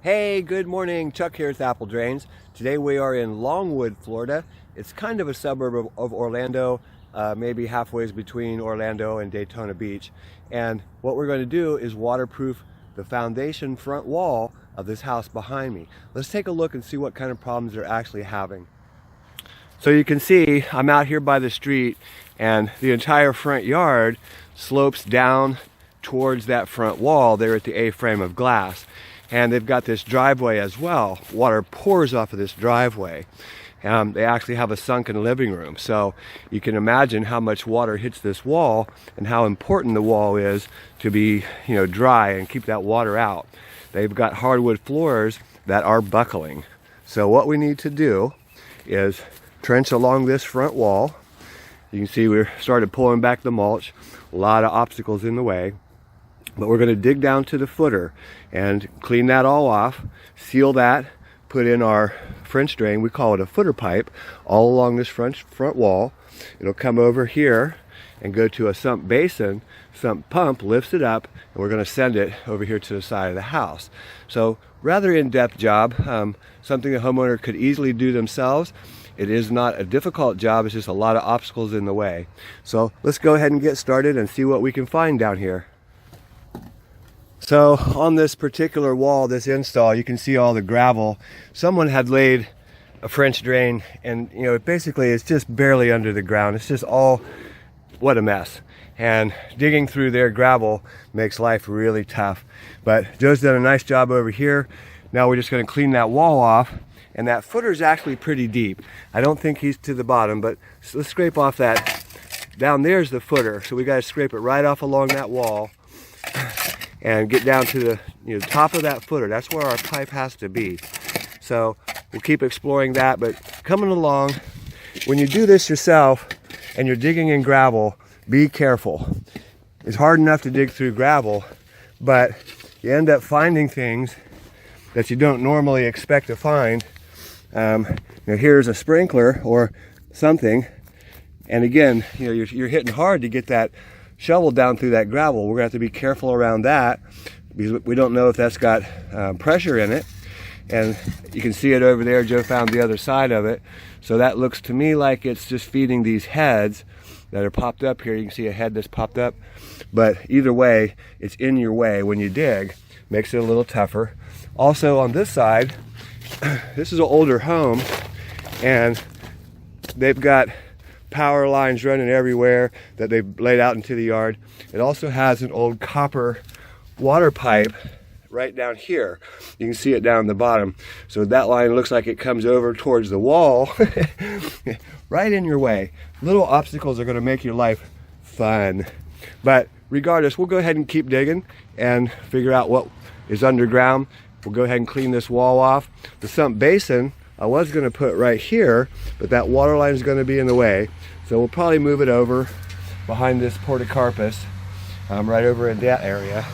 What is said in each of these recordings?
Hey, good morning. Chuck here with Apple Drains. Today we are in Longwood, Florida. It's kind of a suburb of Orlando, maybe halfway between Orlando and Daytona Beach. And what we're going to do is waterproof the foundation front wall of this house behind me. Let's take a look and see what kind of problems they're actually having. So you can see I'm out here by the street, and the entire front yard slopes down towards that front wall there at the A-frame of glass. And they've got this driveway as well. Water pours off of this driveway. They actually have a sunken living room. So you can imagine how much water hits this wall and how important the wall is to be, dry and keep that water out. They've got hardwood floors that are buckling. So what we need to do is trench along this front wall. You can see we started pulling back the mulch. A lot of obstacles in the way. But we're going to dig down to the footer and clean that all off, seal that, put in our French drain, we call it a footer pipe, all along this front wall. It'll come over here and go to a sump basin. Sump pump lifts it up, and we're going to send it over here to the side of the house. So rather in-depth job, something a homeowner could easily do themselves. It is not a difficult job, it's just a lot of obstacles in the way. So let's go ahead and get started and see what we can find down here. So on this particular wall, this install, you can see all the gravel. Someone had laid a French drain, and basically it's just barely under the ground. It's just all, what a mess. And digging through their gravel makes life really tough. But Joe's done a nice job over here. Now we're just going to clean that wall off, and that footer is actually pretty deep. I don't think he's to the bottom, but let's scrape off that. Down there's the footer, so we got to scrape it right off along that wall and get down to the top of that footer. That's where our pipe has to be. So we'll keep exploring that, but coming along, when you do this yourself and you're digging in gravel, be careful. It's hard enough to dig through gravel, but you end up finding things that you don't normally expect to find. Here's a sprinkler or something, and again, you're hitting hard to get that shovel down through that gravel. We're going to have to be careful around that because we don't know if that's got pressure in it. And you can see it over there. Joe found the other side of it. So that looks to me like it's just feeding these heads that are popped up here. You can see a head that's popped up. But either way, it's in your way when you dig. Makes it a little tougher. Also on this side, this is an older home, and they've got power lines running everywhere that they've laid out into the yard. It also has an old copper water pipe right down here. You can see it down the bottom. So that line looks like it comes over towards the wall, right in your way. Little obstacles are going to make your life fun. But regardless, we'll go ahead and keep digging and figure out what is underground. We'll go ahead and clean this wall off. The sump basin I was going to put right here, but that water line is going to be in the way. So we'll probably move it over behind this portocarpus, right over in that area,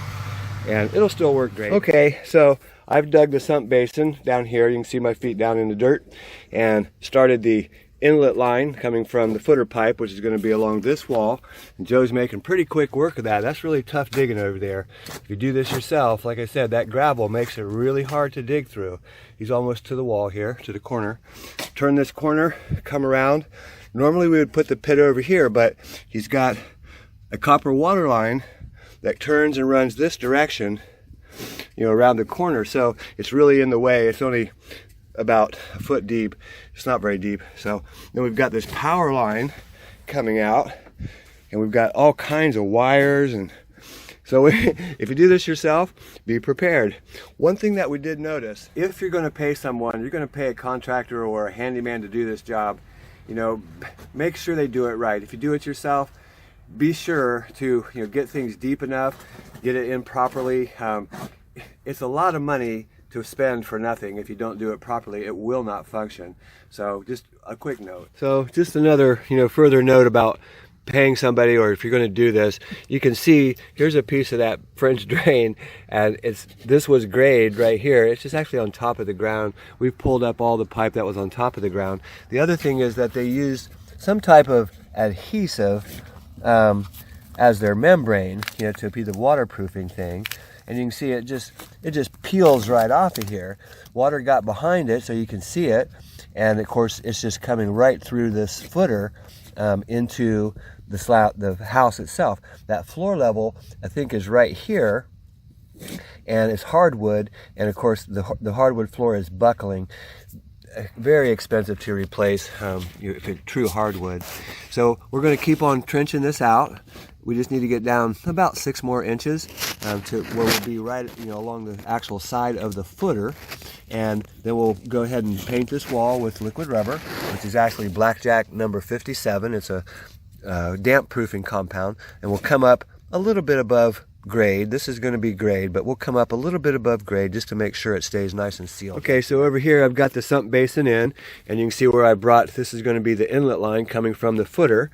and it'll still work great. Okay, so I've dug the sump basin down here. You can see my feet down in the dirt, and started the inlet line coming from the footer pipe, which is going to be along this wall. And Joe's making pretty quick work of that. That's really tough digging over there. If you do this yourself, like I said, that gravel makes it really hard to dig through. He's almost to the wall here, to the corner. Turn this corner, come around. Normally we would put the pit over here, but he's got a copper water line that turns and runs this direction, around the corner. So it's really in the way. It's only about a foot deep. It's not very deep. So then we've got this power line coming out, and we've got all kinds of wires. And so if you do this yourself, be prepared. One thing that we did notice, if you're going to pay someone, you're going to pay a contractor or a handyman to do this job, make sure they do it right. If you do it yourself, be sure to get things deep enough, get it in properly. It's a lot of money to spend for nothing. If you don't do it properly, it will not function. So just a quick note. So just another further note about paying somebody, or if you're going to do this, you can see here's a piece of that French drain, and this was grade right here. It's just actually on top of the ground. We've pulled up all the pipe that was on top of the ground. The other thing is that they used some type of adhesive as their membrane, to be the waterproofing thing. and you can see it just peels right off of here. Water got behind it, so you can see it, and of course it's just coming right through this footer into the house itself. That floor level, I think, is right here, and it's hardwood, and of course the hardwood floor is buckling. Very expensive to replace if it's true hardwood. So we're going to keep on trenching this out. We just need to get down about 6 more inches to where we'll be right, along the actual side of the footer, and then we'll go ahead and paint this wall with liquid rubber, which is actually Blackjack number 57. It's a damp proofing compound, and we'll come up a little bit above grade. This is going to be grade, but we'll come up a little bit above grade just to make sure it stays nice and sealed. Okay, so over here I've got the sump basin in, and you can see where I brought, this is going to be the inlet line coming from the footer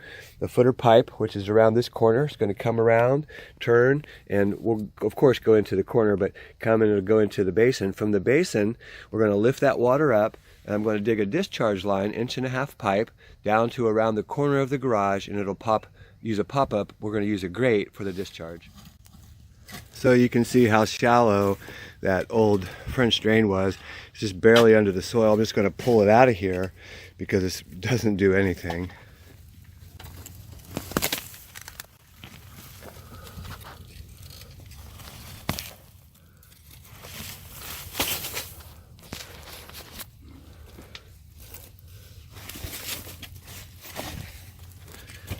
pipe, which is around this corner. It's going to come around, turn, and we'll of course go into the corner, but come and it'll go into the basin. From the basin, we're going to lift that water up, and I'm going to dig a discharge line, 1.5 inch pipe, down to around the corner of the garage, and it'll use a pop-up. We're going to use a grate for the discharge. So you can see how shallow that old French drain was. It's just barely under the soil. I'm just going to pull it out of here because it doesn't do anything.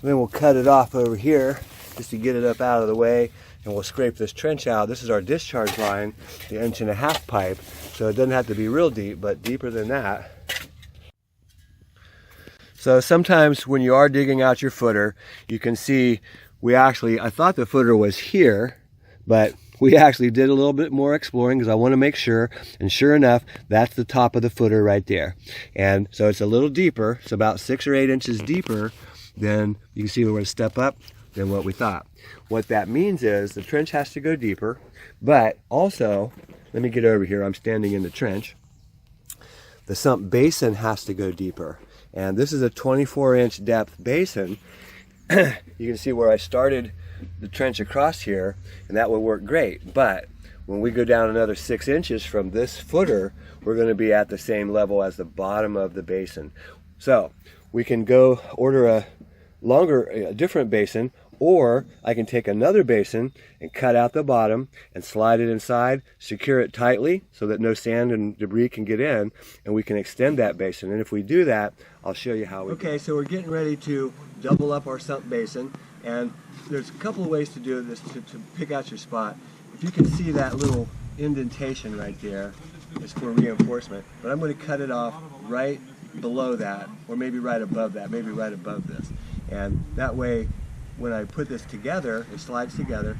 Then we'll cut it off over here just to get it up out of the way, and we'll scrape this trench out. This is our discharge line, the 1.5 inch pipe, so it doesn't have to be real deep, but deeper than that. So sometimes when you are digging out your footer, you can see I thought the footer was here, but we actually did a little bit more exploring because I want to make sure, and sure enough, that's the top of the footer right there. And so it's a little deeper. It's about 6 or 8 inches deeper than, you can see we're going to step up, than what we thought. What that means is the trench has to go deeper, but also, let me get over here, I'm standing in the trench. The sump basin has to go deeper, and this is a 24-inch depth basin. You can see where I started the trench across here, and that will work great, but when we go down another 6 inches from this footer, we're going to be at the same level as the bottom of the basin. So we can go order a different basin, or I can take another basin and cut out the bottom and slide it inside, secure it tightly so that no sand and debris can get in, and we can extend that basin. And if we do that, I'll show you how we do. Okay, so we're getting ready to double up our sump basin, and there's a couple of ways to do this to pick out your spot. If you can see that little indentation right there, it's for reinforcement, but I'm going to cut it off right below that, or maybe right above that, maybe right above this. And that way, when I put this together, it slides together,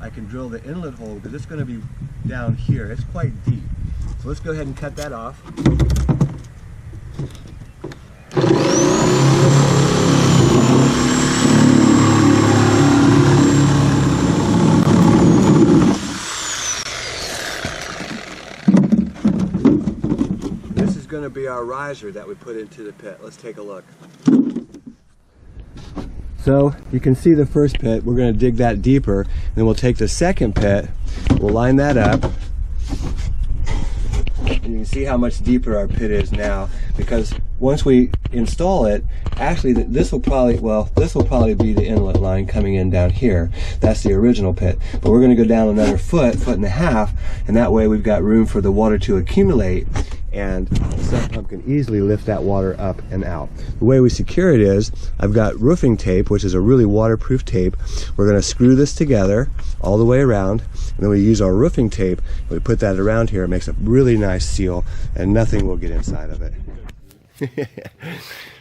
I can drill the inlet hole because it's going to be down here. It's quite deep. So let's go ahead and cut that off. This is going to be our riser that we put into the pit. Let's take a look. So you can see the first pit, we're going to dig that deeper, and then we'll take the second pit, we'll line that up, and you can see how much deeper our pit is now, because once we install it, actually this will probably be the inlet line coming in down here. That's the original pit, but we're going to go down another foot and a half, and that way we've got room for the water to accumulate, and the sump pump can easily lift that water up and out. The way we secure it is, I've got roofing tape, which is a really waterproof tape. We're going to screw this together all the way around, and then we use our roofing tape, and we put that around here. It makes a really nice seal, and nothing will get inside of it.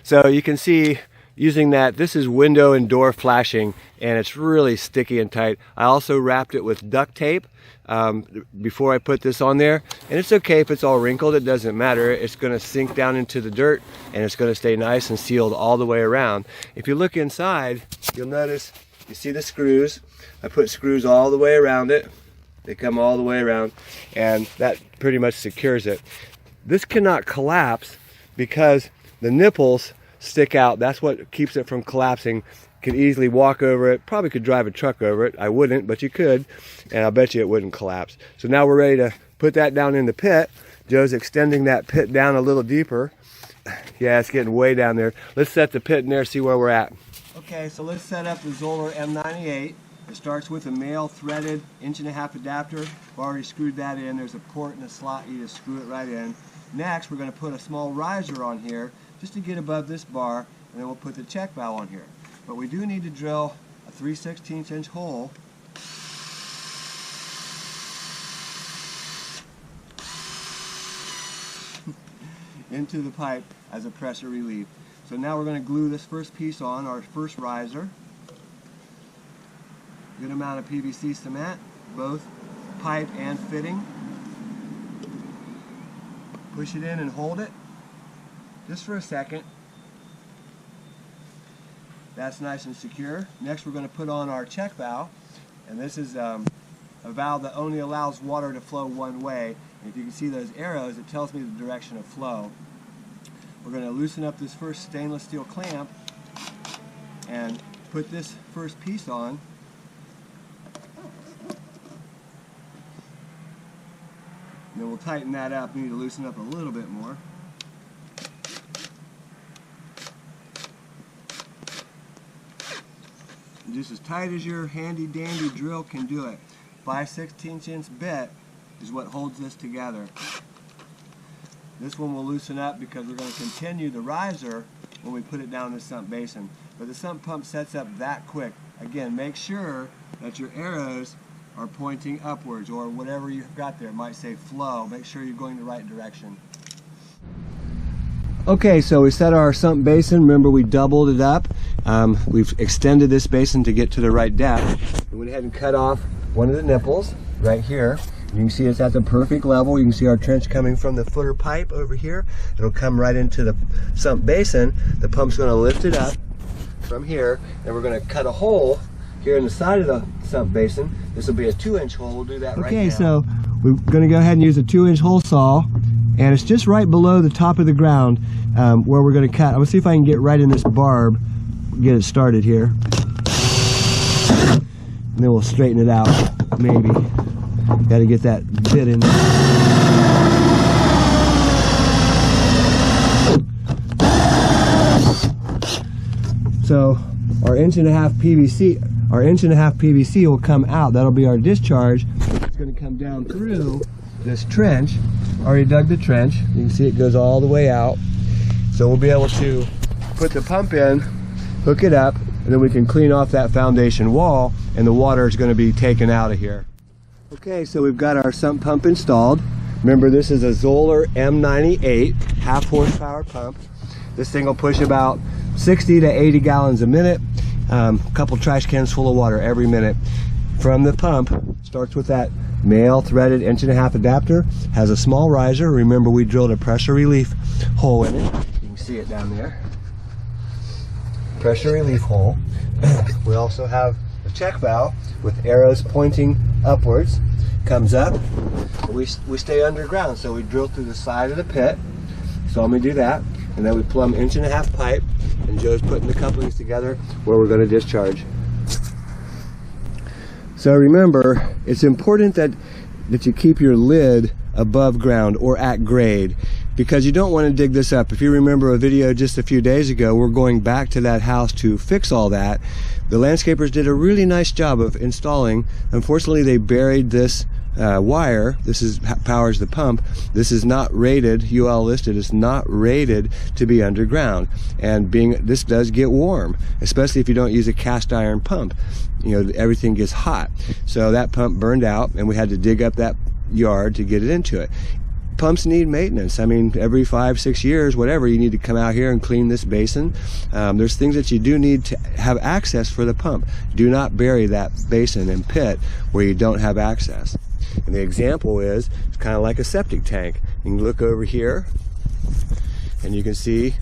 So you can see, using that, this is window and door flashing, and it's really sticky and tight. I also wrapped it with duct tape before I put this on there, and it's okay if it's all wrinkled, it doesn't matter. It's going to sink down into the dirt, and it's going to stay nice and sealed all the way around. If you look inside, you'll notice, you see the screws. I put screws all the way around it. They come all the way around, and that pretty much secures it. This cannot collapse because the nipples stick out. That's what keeps it from collapsing could easily walk over it, probably could drive a truck over it. I wouldn't, but you could, and I'll bet you it wouldn't collapse. So now we're ready to put that down in the pit. Joe's extending that pit down a little deeper. Yeah, it's getting way down there. Let's set the pit in there, see where we're at. Okay, so let's set up the Zoller M98. It starts with a male threaded 1.5" adapter. We've already screwed that in. There's a port and a slot. You just screw it right in. Next, we're going to put a small riser on here just to get above this bar, and then we'll put the check valve on here. But we do need to drill a 3/16 inch hole into the pipe as a pressure relief. So now we're going to glue this first piece on, our first riser. Good amount of PVC cement, both pipe and fitting. Push it in and hold it just for a second. That's nice and secure. Next we're going to put on our check valve, and this is a valve that only allows water to flow one way. And if you can see those arrows, it tells me the direction of flow. We're going to loosen up this first stainless steel clamp and put this first piece on. And then we'll tighten that up. We need to loosen up a little bit more. And just as tight as your handy dandy drill can do it. 5/16 inch bit is what holds this together. This one will loosen up because we're going to continue the riser when we put it down the sump basin. But the sump pump sets up that quick. Again, make sure that your arrows are pointing upwards, or whatever you've got there. It might say flow. Make sure you're going the right direction. Okay, so we set our sump basin. Remember, we doubled it up. We've extended this basin to get to the right depth. We went ahead and cut off one of the nipples right here. You can see it's at the perfect level. You can see our trench coming from the footer pipe over here. It'll come right into the sump basin. The pump's going to lift it up from here, and we're going to cut a hole here in the side of the sump basin. This will be a 2-inch hole. We'll do that right now. Okay, so we're going to go ahead and use a 2-inch hole saw, and it's just right below the top of the ground where we're going to cut. I'm going to see if I can get right in this barb, get it started here, and then we'll straighten it out, maybe. Got to get that bit in there. So our 1.5" PVC will come out. That'll be our discharge. It's going to come down through this trench. Already dug the trench. You can see it goes all the way out. So we'll be able to put the pump in, hook it up, and then we can clean off that foundation wall, and the water is going to be taken out of here. Okay, so we've got our sump pump installed. Remember, this is a Zoller M98 half horsepower pump. This thing will push about 60 to 80 gallons a minute. A couple trash cans full of water every minute. From the pump, starts with that male threaded 1.5" adapter, has a small riser. Remember, we drilled a pressure relief hole in it. You can see it down there. Pressure relief hole. We also have a check valve with arrows pointing upwards. Comes up. We stay underground, so we drill through the side of the pit. So I'm going to do that, and then we plumb 1.5" pipe, and Joe's putting the couplings together where we're going to discharge. So remember, it's important that you keep your lid above ground or at grade, because you don't want to dig this up. If you remember a video just a few days ago, we're going back to that house to fix all that. The landscapers did a really nice job of installing. Unfortunately, they buried this wire. This powers the pump. This is not rated, UL listed, it's not rated to be underground. And this does get warm, especially if you don't use a cast iron pump. You know, everything gets hot. So that pump burned out, and we had to dig up that yard to get it into it. Pumps need maintenance. I mean, every 5-6 years, whatever, you need to come out here and clean this basin. There's things that you do need to have access for the pump. Do not bury that basin and pit where you don't have access. And the example is, it's kind of like a septic tank. You can look over here, and you can see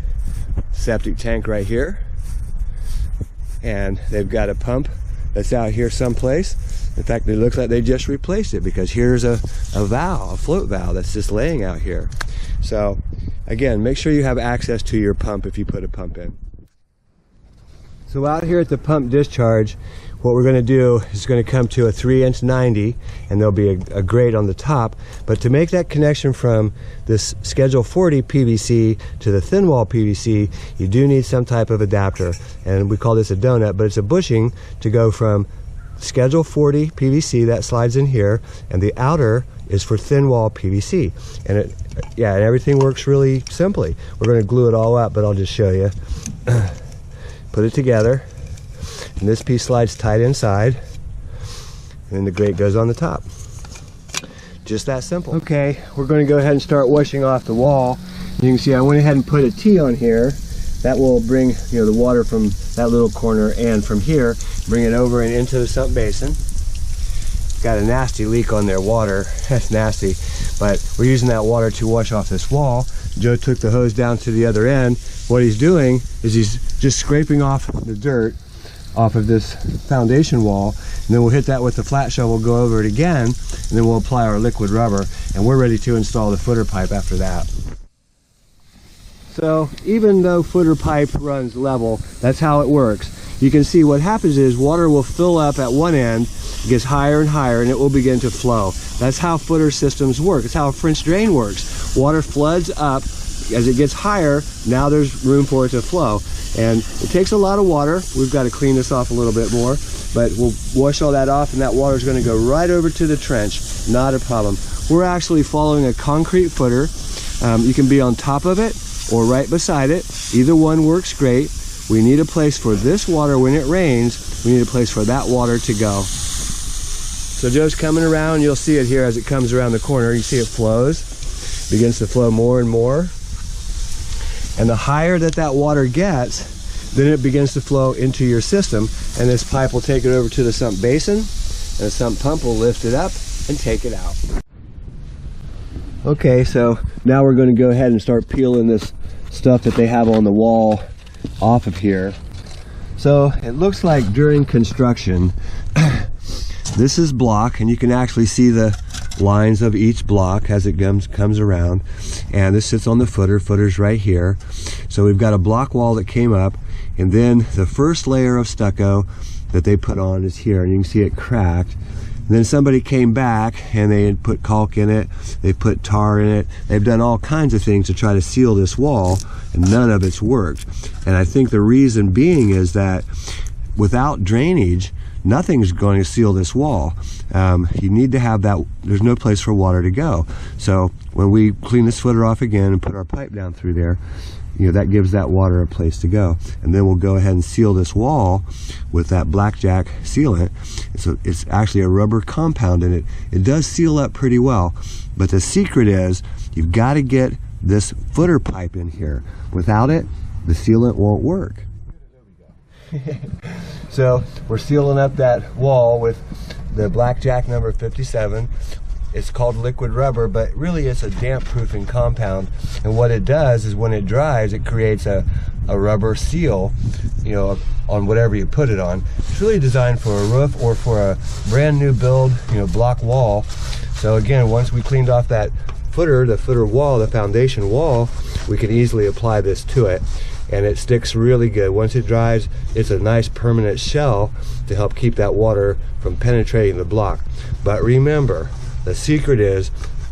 septic tank right here. And they've got a pump that's out here someplace. In fact, it looks like they just replaced it, because here's a valve, a float valve that's just laying out here. So again, make sure you have access to your pump if you put a pump in. So out here at the pump discharge, what we're going to do is going to come to a 3-inch 90, and there'll be a grate on the top. But to make that connection from this Schedule 40 PVC to the thin wall PVC, you do need some type of adapter, and we call this a donut, but it's a bushing to go from Schedule 40 PVC that slides in here, and the outer is for thin wall PVC. And and everything works really simply. We're going to glue it all up, but I'll just show you. Put it together, and this piece slides tight inside, and then the grate goes on the top. Just that simple. Okay, we're going to go ahead and start washing off the wall. You can see I went ahead and put a T on here. That will bring the water from that little corner and from here, bring it over and into the sump basin. Got a nasty leak on their water. That's nasty, but we're using that water to wash off this wall. Joe took the hose down to the other end. What he's doing is he's just scraping off the dirt off of this foundation wall, and then we'll hit that with the flat shovel, go over it again, and then we'll apply our liquid rubber, and we're ready to install the footer pipe after that. So even though footer pipe runs level, that's how it works. You can see what happens is water will fill up at one end, it gets higher and higher, and it will begin to flow. That's how footer systems work. It's how a French drain works. Water floods up. As it gets higher, now there's room for it to flow. And it takes a lot of water. We've got to clean this off a little bit more, but we'll wash all that off, and that water is going to go right over to the trench. Not a problem. We're actually following a concrete footer. You can be on top of it or right beside it. Either one works great. We need a place for this water when it rains. We need a place for that water to go. So Joe's coming around. You'll see it here as it comes around the corner. You see it flows, begins to flow more and more. And the higher that water gets, then it begins to flow into your system, and this pipe will take it over to the sump basin, and the sump pump will lift it up and take it out. Okay, so now we're going to go ahead and start peeling this stuff that they have on the wall off of here. So it looks like during construction, this is block, and you can actually see the lines of each block as it comes around, and this sits on the footer's right here. So we've got a block wall that came up, and then the first layer of stucco that they put on is here, and you can see it cracked. And then somebody came back and they had put caulk in it, they put tar in it, they've done all kinds of things to try to seal this wall, and none of it's worked. And I think the reason being is that without drainage, nothing's going to seal this wall. You need to have that. There's no place for water to go. So when we clean this footer off again and put our pipe down through there, that gives that water a place to go. And then we'll go ahead and seal this wall with that blackjack sealant. It's actually a rubber compound in it. It does seal up pretty well, but the secret is you've got to get this footer pipe in here. Without it, the sealant won't work. So we're sealing up that wall with the blackjack number 57. It's called liquid rubber, but really it's a damp proofing compound, and what it does is when it dries, it creates a rubber seal on whatever you put it on. It's really designed for a roof or for a brand new build block wall. So again, once we cleaned off that the footer wall, the foundation wall, we can easily apply this to it, and it sticks really good. Once it dries, it's a nice permanent shell to help keep that water from penetrating the block. But remember, the secret is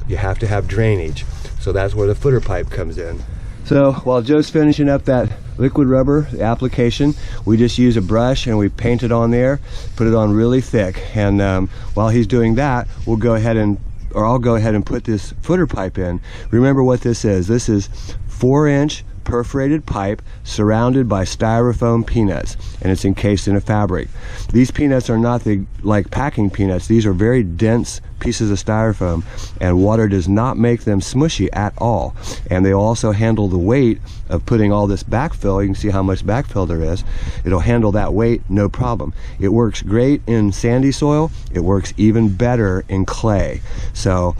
you have to have drainage. So that's where the footer pipe comes in. So while Joe's finishing up that liquid rubber application, we just use a brush and we paint it on there, put it on really thick. And while he's doing that, I'll go ahead and put this footer pipe in. Remember what this is. This is 4-inch perforated pipe surrounded by styrofoam peanuts, and it's encased in a fabric. These peanuts are not like packing peanuts. These are very dense pieces of styrofoam, and water does not make them smushy at all. And they also handle the weight of putting all this backfill. You can see how much backfill there is. It'll handle that weight no problem. It works great in sandy soil. It works even better in clay. So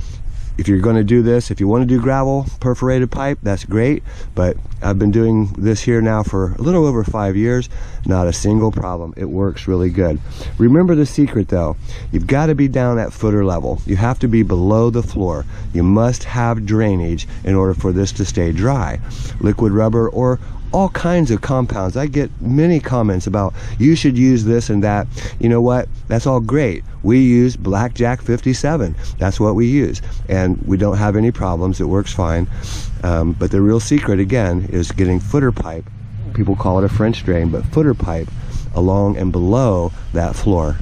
if you're going to do this, if you want to do gravel perforated pipe, that's great, but I've been doing this here now for a little over 5 years, not a single problem. It works really good. Remember the secret though, you've got to be down at footer level. You have to be below the floor. You must have drainage in order for this to stay dry. Liquid rubber or all kinds of compounds. I get many comments about you should use this and that. You know what? That's all great. We use Blackjack 57. That's what we use, and we don't have any problems. It works fine. But the real secret, again, is getting footer pipe. People call it a French drain, but footer pipe along and below that floor.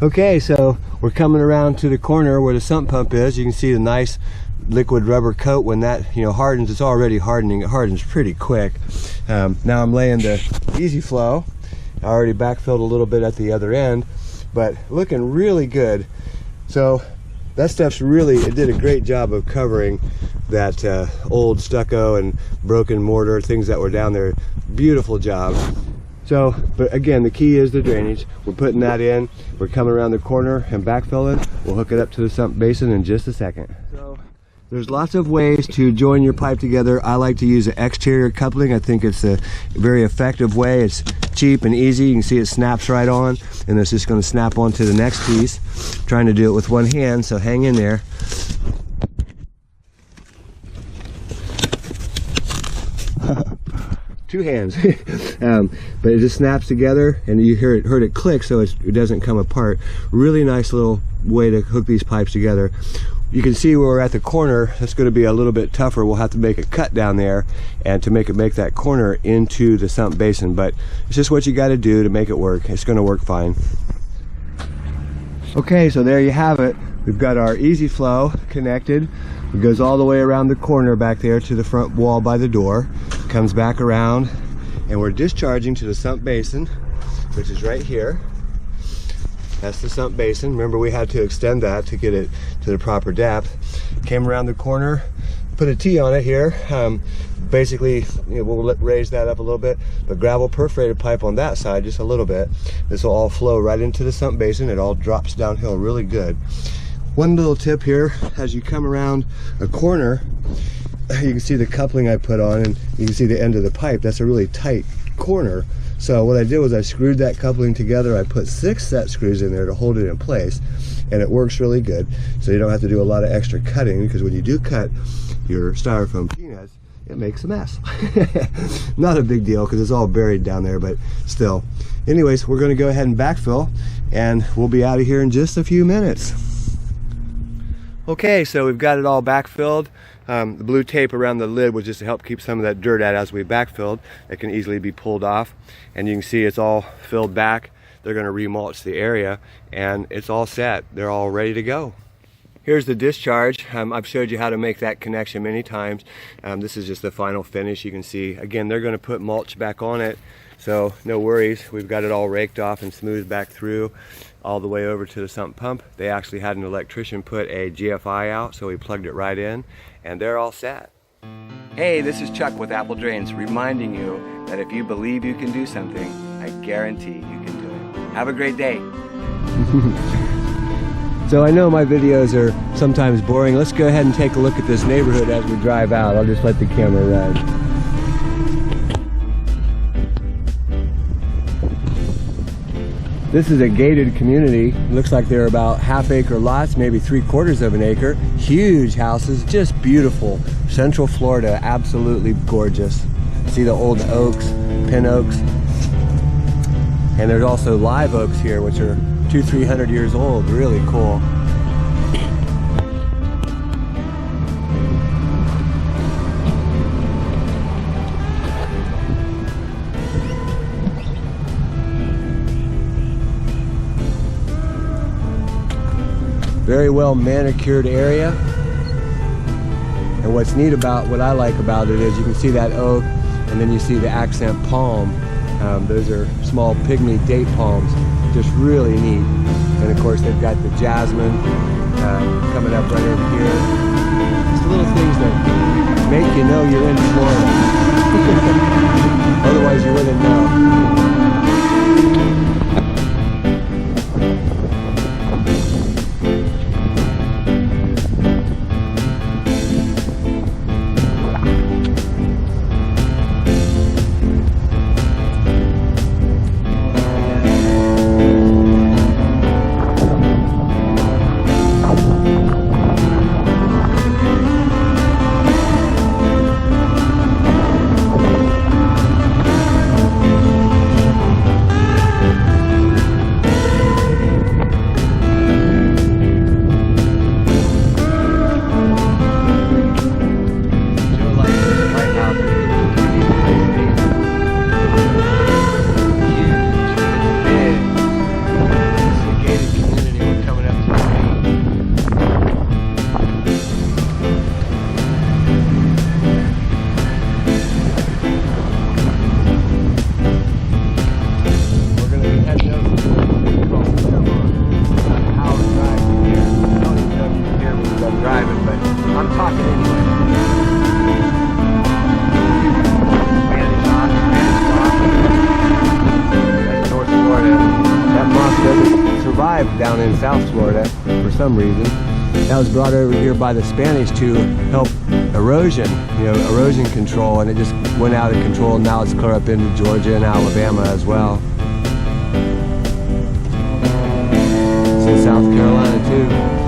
Okay, so we're coming around to the corner where the sump pump is. You can see the nice liquid rubber coat. When that hardens, it's already hardening. It hardens pretty quick. Now I'm laying the easy flow. I already backfilled a little bit at the other end, but looking really good. So that stuff's really, it did a great job of covering that old stucco and broken mortar, things that were down there. Beautiful job. So, but again, the key is the drainage. We're putting that in. We're coming around the corner and backfilling. We'll hook it up to the sump basin in just a second. So, there's lots of ways to join your pipe together. I like to use an exterior coupling. I think it's a very effective way. It's cheap and easy. You can see it snaps right on, and it's just going to snap onto the next piece. I'm trying to do it with one hand, so hang in there. Two hands. But it just snaps together, and you heard it click, so it doesn't come apart. Really nice little way to hook these pipes together. You can see where we're at the corner. It's going to be a little bit tougher. We'll have to make a cut down there and to make that corner into the sump basin, but it's just what you got to do to make it work. It's going to work fine. Okay, so there you have it. We've got our easy flow connected. It goes all the way around the corner back there to the front wall by the door, comes back around, and we're discharging to the sump basin, which is right here. That's the sump basin. Remember, we had to extend that to get it to the proper depth. Came around the corner, put a T on it here. Basically, we'll raise that up a little bit, but gravel perforated pipe on that side, just a little bit. This will all flow right into the sump basin. It all drops downhill really good. One little tip here, as you come around a corner, you can see the coupling I put on, and you can see the end of the pipe. That's a really tight corner. So what I did was I screwed that coupling together. I put 6 set screws in there to hold it in place, and it works really good. So you don't have to do a lot of extra cutting, because when you do cut your styrofoam peanuts, it makes a mess. Not a big deal, because it's all buried down there, but still. Anyways, we're going to go ahead and backfill, and we'll be out of here in just a few minutes. Okay, so we've got it all backfilled. The blue tape around the lid was just to help keep some of that dirt out as we backfilled. It can easily be pulled off, and you can see it's all filled back. They're going to remulch the area, and it's all set. They're all ready to go. Here's the discharge. I've showed you how to make that connection many times. This is just the final finish. You can see, again, they're going to put mulch back on it, so no worries. We've got it all raked off and smoothed back through all the way over to the sump pump. They actually had an electrician put a GFI out, so we plugged it right in, and they're all set. Hey, this is Chuck with Apple Drains, reminding you that if you believe you can do something, I guarantee you can do it. Have a great day. So I know my videos are sometimes boring. Let's go ahead and take a look at this neighborhood as we drive out. I'll just let the camera run. This is a gated community. Looks like they're about half-acre lots, maybe 3/4 of an acre. Huge houses, just beautiful. Central Florida, absolutely gorgeous. See the old oaks, pin oaks. And there's also live oaks here, which are 200-300 years old. Really cool. Very well manicured area. And what's neat about, what I like about it is you can see that oak, and then you see the accent palm. Those are small pygmy date palms. Just really neat. And of course they've got the jasmine coming up right over here. Just little things that make you know you're in Florida. Otherwise you wouldn't know. That was brought over here by the Spanish to help erosion, erosion control, and it just went out of control. Now it's clear up into Georgia and Alabama as well. It's in South Carolina too.